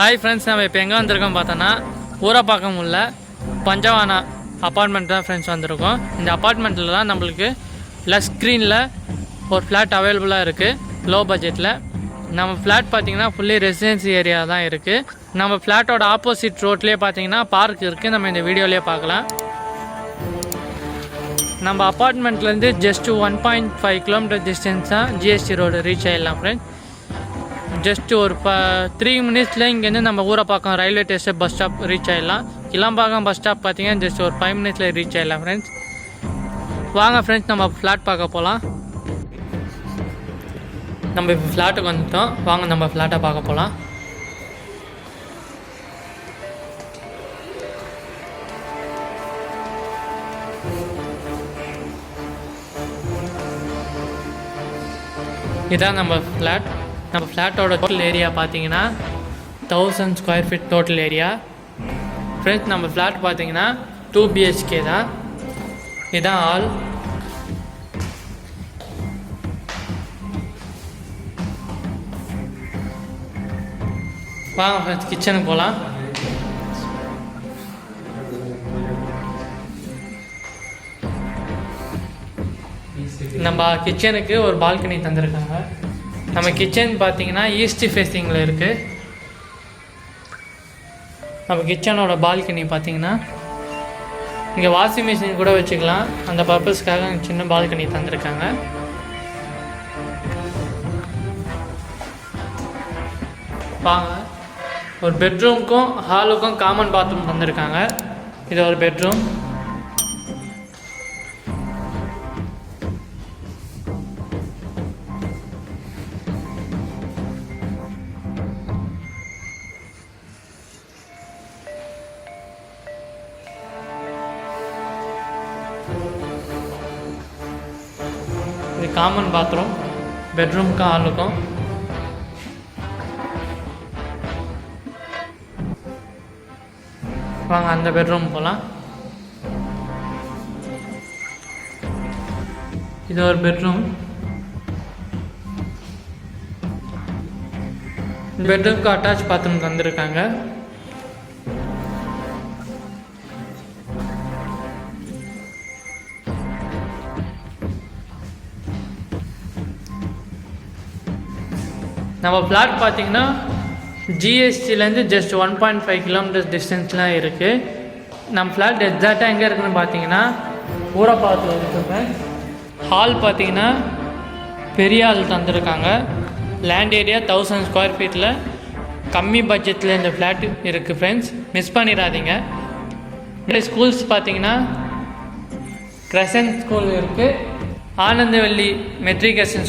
Hi friends, நம்ம இப்போ எங்கே வந்திருக்கோம் பார்த்தோன்னா ஊரப்பாக்கம் உள்ள பஞ்சவானா அப்பார்ட்மெண்ட் தான் ஃப்ரெண்ட்ஸ் வந்திருக்கோம். இந்த அப்பார்ட்மெண்ட்டில் தான் நம்மளுக்கு லெஸ் ஸ்க்ரீனில் ஒரு ஃப்ளாட் அவைலபிளாக இருக்குது லோ பட்ஜெட்டில். நம்ம ஃப்ளாட் பார்த்திங்கன்னா ஃபுல்லி ரெசிடென்சி ஏரியா தான் இருக்குது. நம்ம ஃப்ளாட்டோட ஆப்போசிட் ரோட்லேயே பார்த்திங்கன்னா பார்க் இருக்குது. நம்ம இந்த வீடியோலேயே பார்க்கலாம். நம்ம அப்பார்ட்மெண்ட்லேருந்து ஜஸ்ட்டு 1.5 கிலோமீட்டர் டிஸ்டன்ஸ் தான் ஜிஎஸ்டி ரோடு ரீச் ஆகிடலாம் ஃப்ரெண்ட்ஸ். ஜஸ்ட்டு ஒரு 3 மினிட்ஸில் இங்கேருந்து நம்ம Urapakkam railway station bus stop reach ஆகிடலாம். கிளம்பாக்கம் பஸ் ஸ்டாப் பார்த்திங்கன்னா ஜஸ்ட் ஒரு 5 மினிட்ஸில் ரீச் ஆகிடலாம் ஃப்ரெண்ட்ஸ். வாங்க ஃப்ரெண்ட்ஸ், நம்ம ஃப்ளாட் பார்க்க போகலாம். நம்ம இப்போ ஃப்ளாட்டுக்கு வந்துட்டோம். வாங்க நம்ம ஃப்ளாட்டை பார்க்க போகலாம். இதான் நம்ம ஃப்ளாட். நம்ம ஃப்ளாட்டோட டோட்டல் ஏரியா பார்த்தீங்கன்னா 1000 square feet total area friends. நம்ம ஃப்ளாட் பார்த்தீங்கன்னா 2 BHK தான். இதுதான் ஆல். வாங்க ஃப்ரெண்ட்ஸ், கிச்சனுக்கு போகலாம். நம்ம கிச்சனுக்கு ஒரு பால்கனி தந்திருக்காங்க. நம்ம கிச்சன் பார்த்தீங்கன்னா ஈஸ்ட் ஃபேஸிங்கில் இருக்குது. நம்ம கிச்சனோட பால்கனி பார்த்தீங்கன்னா இங்கே வாஷிங் மிஷின் கூட வச்சுக்கலாம். அந்த பர்பஸ்க்காக சின்ன பால்கனி தந்திருக்காங்க. வாங்க, ஒரு பெட்ரூமுக்கும் ஹாலுக்கும் காமன் பாத்ரூம் தந்திருக்காங்க. இது ஒரு பெட்ரூம். இது காமன் பாத்ரூம் பெட்ரூமுக்கும் ஹாலுக்கும். வாங்க அந்த பெட்ரூம் போகலாம். இது ஒரு பெட்ரூம். இந்த பெட்ரூமுக்கு அட்டாச் பாத்ரூம் தந்திருக்காங்க. நம்ம ஃப்ளாட் பார்த்திங்கன்னா ஜிஎஸ்டிலேருந்து ஜஸ்ட் 1.5 கிலோமீட்டர்ஸ் டிஸ்டன்ஸ்லாம் இருக்குது. நம்ம ஃப்ளாட் எக்ஸாக்டாக எங்கே இருக்குதுன்னு பார்த்தீங்கன்னா ஊரப்பாக்கத்தில் இருக்குது. ஹால் பார்த்திங்கன்னா பெரிய ஹால் தந்துருக்காங்க. லேண்ட் ஏரியா 1000 ஸ்கொயர் ஃபீட்டில் கம்மி பட்ஜெட்டில் இந்த ஃப்ளாட் இருக்குது ஃப்ரெண்ட்ஸ். மிஸ் பண்ணிடாதீங்க. இந்த ஸ்கூல்ஸ் பார்த்திங்கன்னா கிரசன்ட் ஸ்கூல் இருக்குது, ஆனந்தவல்லி மெட்ரிகேஷன்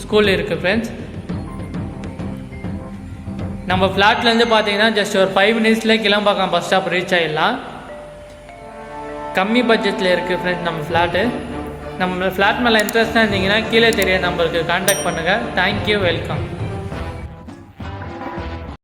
ஸ்கூல் இருக்குது ஃப்ரெண்ட்ஸ். நம்ம ஃப்ளாட்லேருந்து பார்த்தீங்கன்னா ஜஸ்ட் ஒரு 5 மினிட்ஸில் கிளம்பாக்கம் பஸ் ஸ்டாப் ரீச் ஆகிடலாம். கம்மி பட்ஜெட்டில் இருக்குது ஃப்ரெண்ட்ஸ் நம்ம ஃப்ளாட்டு. நம்ம ஃப்ளாட் மேலே இன்ட்ரெஸ்ட்டாக இருந்தீங்கன்னா கீழே தெரிய நம்பருக்கு கான்டாக்ட் பண்ணுங்கள். Thank you, welcome.